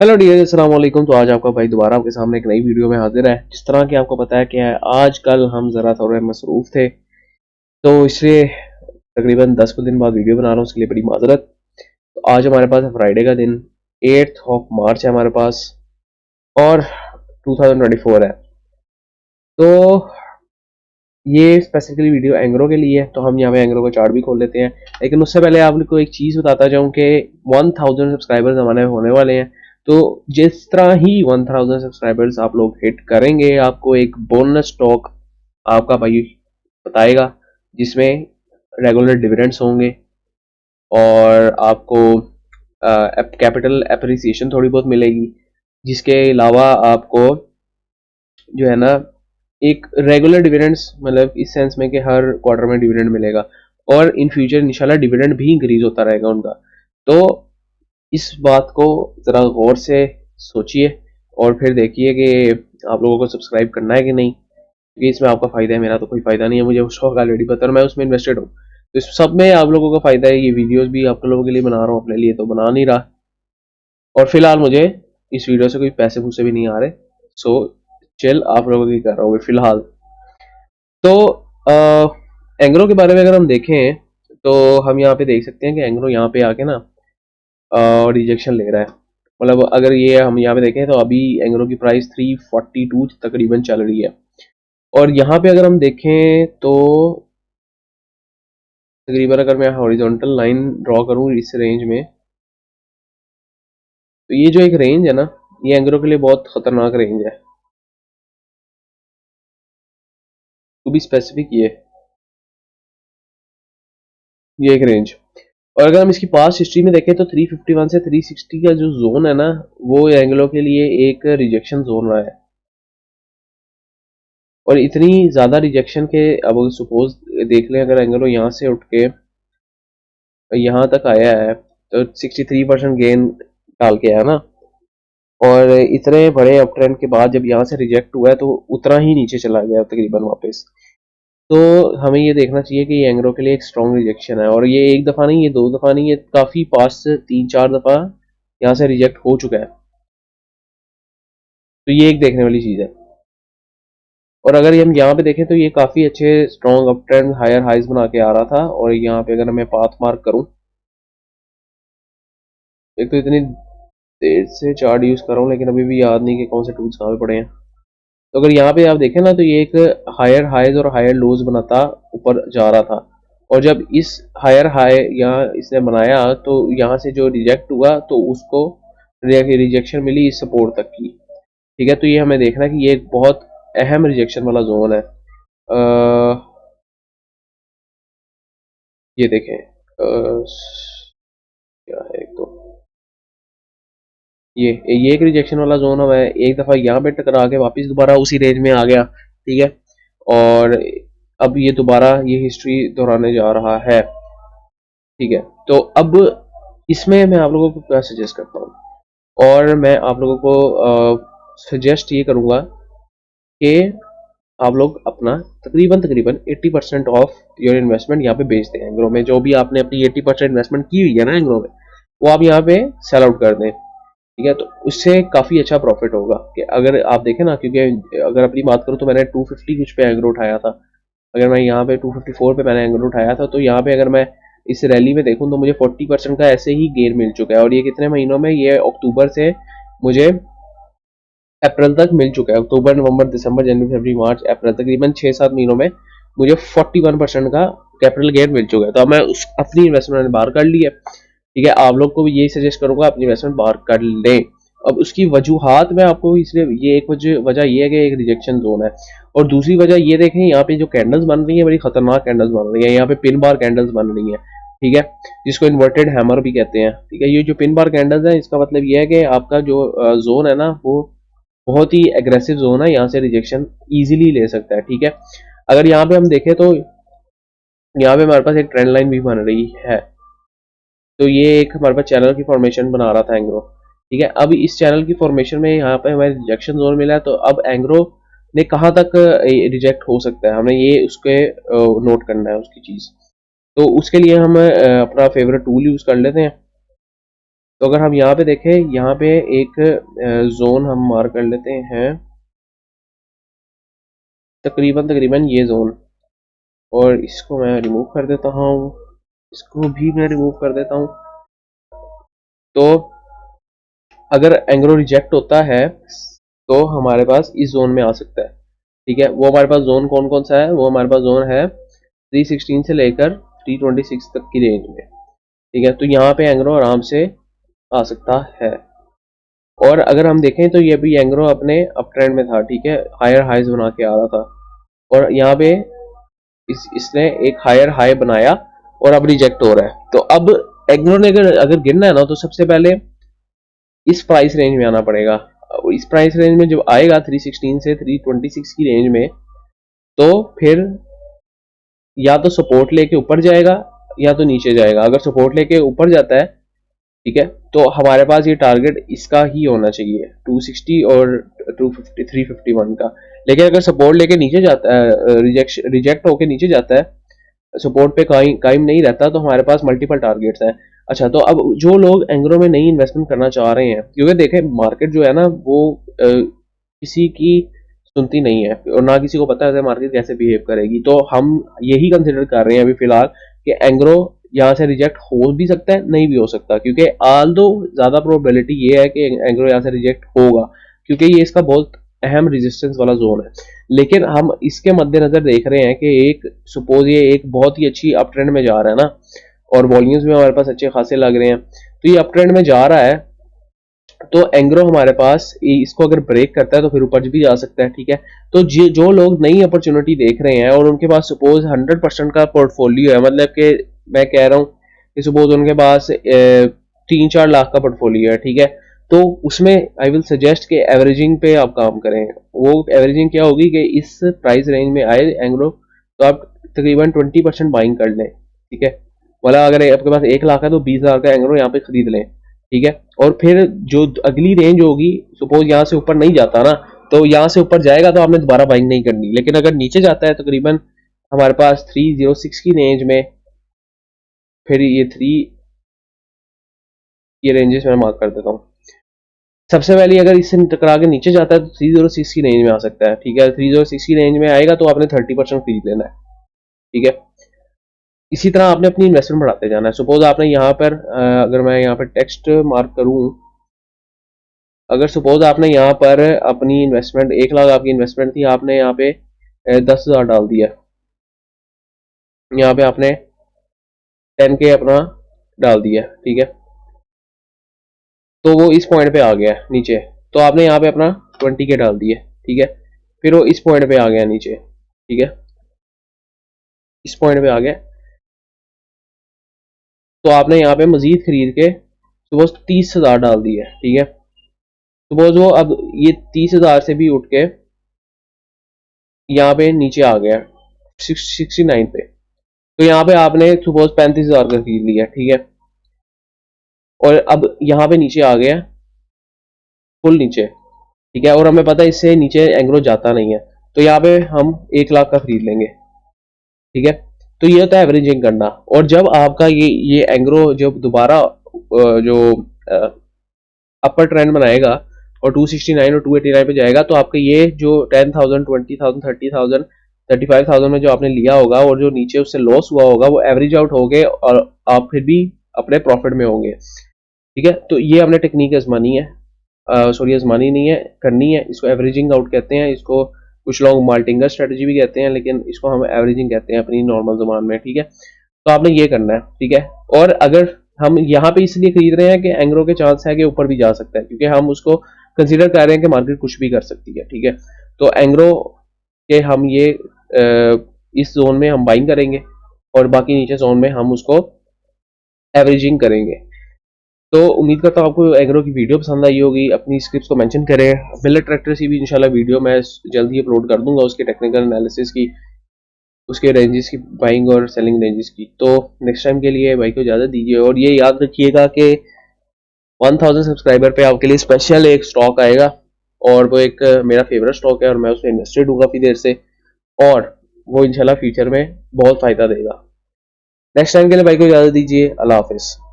Hello dear, अस्सलाम वालेकुम। तो आज आपका भाई दोबारा आपके सामने एक नई वीडियो में हाजिर है। जिस तरह कि आपको पता है कि आजकल हम ज़रा थोड़े मसरूफ़ थे, तो इसलिए तकरीबन 10 कुछ दिन बाद वीडियो बना रहा हूँ। उसके लिए बड़ी माजरत। तो आज हमारे पास है फ्राइडे का दिन, 8 ऑफ मार्च है हमारे पास, और 2024 है। तो ये स्पेसिफिकली वीडियो एंग्रो के लिए है, तो हम यहाँ पे एंग्रो का चार्ट भी खोल लेते हैं। लेकिन उससे पहले आपको एक चीज़ बताता जाऊँ कि 1000 सब्सक्राइबर्स हमारे होने वाले हैं। तो जिस तरह ही 1000 सब्सक्राइबर्स आप लोग हिट करेंगे, आपको एक बोनस स्टॉक आपका भाई बताएगा, जिसमें रेगुलर डिविडेंड्स होंगे और आपको कैपिटल एप्रिसिएशन थोड़ी बहुत मिलेगी। जिसके अलावा आपको जो है ना, एक रेगुलर डिविडेंड्स, मतलब इस सेंस में कि हर क्वार्टर में डिविडेंड मिलेगा, और इन फ्यूचर इंशाल्लाह डिविडेंड भी इंक्रीज होता रहेगा उनका। तो इस बात को ज़रा गौर से सोचिए और फिर देखिए कि आप लोगों को सब्सक्राइब करना है कि नहीं, क्योंकि इसमें आपका फ़ायदा है। मेरा तो कोई फ़ायदा नहीं है, मुझे उसका ऑलरेडी पता है, मैं उसमें इन्वेस्टेड हूँ। तो इस सब में आप लोगों का फ़ायदा है। ये वीडियोस भी आप लोगों के लिए बना रहा हूँ, अपने लिए तो बना नहीं रहा। और फिलहाल मुझे इस वीडियो से कोई पैसे पूसे भी नहीं आ रहे। सो चिल आप लोगों की कर रहा हूँ फिलहाल। तो एंग्रो के बारे में अगर हम देखें, तो हम यहाँ पे देख सकते हैं कि एंग्रो यहाँ पे आके ना रिजेक्शन ले रहा है। मतलब अगर ये हम यहाँ पे देखें, तो अभी एंग्रो की प्राइस 342 तकरीबन चल रही है। और यहाँ पे अगर हम देखें तो तकरीबन, अगर मैं हॉरिजॉन्टल लाइन ड्रॉ करूँ इस रेंज में, तो ये जो एक रेंज है ना, ये एंग्रो के लिए बहुत खतरनाक रेंज है। टू बी स्पेसिफिक, ये एक रेंज। और अगर हम इसकी पास्ट हिस्ट्री में देखें, तो 351 से 360 का जो जोन है ना, वो एंग्लो के लिए एक रिजेक्शन जोन रहा है। और इतनी ज्यादा रिजेक्शन के, अब सपोज देख लें, अगर एंग्लो यहाँ से उठ के यहाँ तक आया है, तो 63% गेन डाल के आया ना। और इतने बड़े अप ट्रेंड के बाद जब यहाँ से रिजेक्ट हुआ है, तो उतना ही नीचे चला गया तकरीबन वापस। तो हमें ये देखना चाहिए कि ये एंग्रो के लिए एक स्ट्रॉन्ग रिजेक्शन है, और ये एक दफा नहीं, ये दो दफा नहीं, ये काफी पास से 3-4 दफा यहाँ से रिजेक्ट हो चुका है। तो ये एक देखने वाली चीज है। और अगर हम यहाँ पे देखें, तो ये काफी अच्छे strong up trend higher highs बना के आ रहा था। और यहाँ पे अगर मैं पाथ मार्क करूं, एक तो इतनी देर से चार्ट यूज कर रहा हूँ, लेकिन अभी भी याद नहीं कि कौन से टूल्स कहाँ पे पड़े हैं। तो अगर यहाँ पे आप देखें ना, तो ये एक हायर हाइज और हायर लोज बनाता ऊपर जा रहा था। और जब इस हायर हाई यहाँ इसने बनाया, तो यहाँ से जो रिजेक्ट हुआ, तो उसको रिजेक्शन मिली इस सपोर्ट तक की। ठीक है, तो ये हमें देखना है कि ये एक बहुत अहम रिजेक्शन वाला जोन है। ये देखें, क्या है, एक तो ये एक रिजेक्शन वाला जोन है। एक दफा यहाँ पे टकरा के वापस दोबारा उसी रेंज में आ गया। ठीक है, और अब ये दोबारा ये हिस्ट्री दोहराने जा रहा है। ठीक है, तो अब इसमें मैं आप लोगों को क्या सजेस्ट करता हूँ, और मैं आप लोगों को सजेस्ट ये करूंगा कि आप लोग अपना तकरीबन तकरीबन 80% ऑफ योर इन्वेस्टमेंट यहाँ पे बेच दें एंग्रो में। जो भी आपने अपनी 80% इन्वेस्टमेंट की हुई है ना एंग्रो में, वो आप यहाँ पे सेल आउट कर दें। ठीक है, तो उससे काफ़ी अच्छा प्रॉफिट होगा। कि अगर आप देखें ना, क्योंकि अगर अपनी बात करूँ, तो मैंने 250 कुछ पे एंग्रो उठाया था। अगर मैं यहाँ पे 254 पे मैंने एंग्रो उठाया था, तो यहाँ पे अगर मैं इस रैली में देखूँ, तो मुझे 40% का ऐसे ही गेन मिल चुका है। और ये कितने महीनों में, ये अक्टूबर से मुझे अप्रैल तक मिल चुका है। अक्टूबर, नवंबर, दिसंबर, जनवरी, फरवरी, मार्च, अप्रैल, तकरीबन 6-7 महीनों में मुझे 41% का कैपिटल गेन मिल चुका है। तो अब मैं उस अपनी इन्वेस्टमेंट बाहर कर ली है। ठीक है, आप लोग को भी यही सजेस्ट करूंगा, अपनी इन्वेस्टमेंट बाहर कर लें। अब उसकी वजूहात मैं आपको, इसलिए ये एक वजह ये है कि एक रिजेक्शन जोन है। और दूसरी वजह ये देखें, यहाँ पे जो कैंडल्स बन रही है, बड़ी खतरनाक कैंडल्स बन रही है। यहाँ पे पिन बार कैंडल्स बन रही है। ठीक है, जिसको इन्वर्टेड हैमर भी कहते हैं। ठीक है, ये जो पिन बार कैंडल्स है, इसका मतलब ये है कि आपका जो जोन है ना, वो बहुत ही एग्रेसिव जोन है। यहाँ से रिजेक्शन इजीली ले सकता है। ठीक है, अगर यहाँ पे हम देखें, तो यहाँ पे हमारे पास एक ट्रेंड लाइन भी बन रही है। तो ये एक हमारे पास चैनल की फॉर्मेशन बना रहा था एंग्रो। ठीक है, अब इस चैनल की फॉर्मेशन में यहाँ पे हमें रिजेक्शन जोन मिला है। तो अब एंग्रो ने कहाँ तक रिजेक्ट हो सकता है, हमें ये उसके नोट करना है उसकी चीज। तो उसके लिए हम अपना फेवरेट टूल यूज कर लेते हैं। तो अगर हम यहाँ पे देखें, यहाँ पे एक जोन हम मार्क कर लेते हैं, तकरीबन तकरीबन ये जोन, और इसको मैं रिमूव कर देता हूँ, इसको भी मैं रिमूव कर देता हूँ। तो अगर एंग्रो रिजेक्ट होता है तो हमारे पास इस जोन में आ सकता है, ठीक है। वो हमारे पास जोन कौन कौन सा है, वो हमारे पास जोन है 316 से लेकर 326 तक की रेंज में, ठीक है। तो यहाँ पे एंग्रो आराम से आ सकता है। और अगर हम देखें तो ये भी एंग्रो अपने अप ट्रेंड में था, ठीक है, हायर हाइज बना के आ रहा था, और यहाँ पे इसने एक हायर हाई बनाया और अब रिजेक्ट हो रहा है। तो अब एंग्रो ने अगर गिरना है ना, तो सबसे पहले इस प्राइस रेंज में आना पड़ेगा। इस प्राइस रेंज में जब आएगा 316 से 326 की रेंज में, तो फिर या तो सपोर्ट लेके ऊपर जाएगा या तो नीचे जाएगा। अगर सपोर्ट लेके ऊपर जाता है, ठीक है, तो हमारे पास ये टारगेट इसका ही होना चाहिए 260 और 250 351 का। लेकिन अगर सपोर्ट लेके नीचे जाता है, रिजेक्ट होके नीचे जाता है, सपोर्ट पे कायम नहीं रहता, तो हमारे पास मल्टीपल टारगेट्स हैं। अच्छा, तो अब जो लोग एंग्रो में नई इन्वेस्टमेंट करना चाह रहे हैं, क्योंकि देखें मार्केट जो है ना वो किसी की सुनती नहीं है और ना किसी को पता है मार्केट कैसे बिहेव करेगी। तो हम यही कंसिडर कर रहे हैं अभी फिलहाल कि एंग्रो यहाँ से रिजेक्ट हो भी सकता है, नहीं भी हो सकता, क्योंकि आल दो ज्यादा प्रोबेबिलिटी ये है कि एंग्रो यहाँ से रिजेक्ट होगा, क्योंकि ये इसका बहुत अहम रेजिस्टेंस वाला जोन है। लेकिन हम इसके मद्देनजर देख रहे हैं कि एक सपोज ये एक बहुत ही अच्छी अप ट्रेंड में जा रहा है ना, और वॉल्यूम्स भी हमारे पास अच्छे खासे लग रहे हैं, तो ये अप ट्रेंड में जा रहा है, तो एंग्रो हमारे पास इसको अगर ब्रेक करता है तो फिर ऊपर भी जा सकता है, ठीक है। तो जो लोग नई अपॉर्चुनिटी देख रहे हैं और उनके पास सपोज 100% का पोर्टफोलियो है, मतलब कि मैं कह रहा हूँ कि सपोज उनके पास 3-4 लाख का पोर्टफोलियो है, ठीक है, तो उसमें आई विल सजेस्ट कि एवरेजिंग पे आप काम करें। वो एवरेजिंग क्या होगी कि इस प्राइस रेंज में आए एंग्रो, तो आप तकरीबन 20% बाइंग कर लें, ठीक है। मतलब अगर आपके पास 1 लाख है तो 20,000 का एंग्रो यहाँ पे खरीद लें, ठीक है। और फिर जो अगली रेंज होगी, सपोज यहाँ से ऊपर नहीं जाता ना, तो यहाँ से ऊपर जाएगा तो आपने दोबारा बाइंग नहीं करनी। लेकिन अगर नीचे जाता है तकरीबन हमारे पास 306 की रेंज में, फिर ये 3 ये रेंजेस मैं मार्क कर देता हूँ। सबसे पहले अगर इससे टकरा के नीचे जाता है तो 306 की रेंज में आ सकता है, ठीक है। 306 की रेंज में आएगा तो आपने 30% खरीद लेना है, ठीक है। इसी तरह आपने अपनी इन्वेस्टमेंट बढ़ाते जाना है। सपोज आपने यहाँ पर अगर मैं यहाँ पर टेक्स्ट मार्क करूँ, अगर सपोज आपने यहाँ पर अपनी इन्वेस्टमेंट 1 लाख आपकी इन्वेस्टमेंट थी, आपने यहाँ पे 10,000 डाल दिया, यहाँ पे आपने 10K अपना डाल दिया, ठीक है। तो वो इस पॉइंट पे आ गया नीचे, तो आपने यहाँ पे अपना 20K डाल दिया, ठीक है। फिर वो इस पॉइंट पे आ गया नीचे, ठीक है, इस पॉइंट पे आ गया, तो आपने यहाँ पे मजीद खरीद के सपोज 30,000 डाल दिया, ठीक है। सपोज वो अब ये 30,000 से भी उठ के यहाँ पे नीचे आ गया 69 पे, तो यहाँ पे आपने सपोज 35,000 का खरीद लिया, ठीक है। और अब यहाँ पे नीचे आ गया फुल नीचे, ठीक है, और हमें पता है इससे नीचे एंग्रो जाता नहीं है, तो यहाँ पे हम 1 लाख का खरीद लेंगे, ठीक है। तो ये होता है एवरेजिंग करना। और जब आपका ये एंग्रो जब दोबारा जो अपर ट्रेंड बनाएगा और 269 और 289 पे जाएगा, तो आपका ये जो 10,000 20,000 30,000 35,000 में जो आपने लिया होगा और जो नीचे उससे लॉस हुआ होगा, वो एवरेज आउट हो गए और आप फिर भी अपने प्रॉफिट में होंगे, ठीक है। तो ये हमने टेक्निक आजमानी है, सॉरी आजमानी नहीं है, करनी है। इसको एवरेजिंग आउट कहते हैं, इसको कुछ लोग माल्टिंगर स्ट्रेटजी भी कहते हैं, लेकिन इसको हम एवरेजिंग कहते हैं अपनी नॉर्मल जुबान में, ठीक है। तो आपने ये करना है, ठीक है। और अगर हम यहाँ पे इसलिए खरीद रहे हैं कि एंग्रो के चांस है कि ऊपर भी जा सकता है, क्योंकि हम उसको कंसीडर कर रहे हैं कि मार्केट कुछ भी कर सकती है, ठीक है। तो एंग्रो के हम ये इस जोन में हम बाइंग करेंगे और बाकी नीचे जोन में हम उसको एवरेजिंग करेंगे। तो उम्मीद करता हूँ आपको एग्रो की वीडियो पसंद आई होगी। अपनी स्क्रिप्ट को मेंशन करें। मिलर ट्रैक्टर की भी इंशाल्लाह वीडियो मैं जल्द ही अपलोड कर दूंगा, उसके टेक्निकल एनालिसिस की, उसके रेंजेस की, बाइंग और सेलिंग रेंजेस की। तो नेक्स्ट टाइम के लिए भाई को इजाज़त दीजिए, और ये याद रखिएगा कि 1000 सब्सक्राइबर पे आपके लिए स्पेशल एक स्टॉक आएगा, और वो एक मेरा फेवरेट स्टॉक है और मैं उसमें इन्वेस्टेड हूँ काफ़ी देर से, और वो इंशाल्लाह फ्यूचर में बहुत फ़ायदा देगा। नेक्स्ट टाइम के लिए भाई को इजाज़त दीजिए। अल्लाह हाफिज़।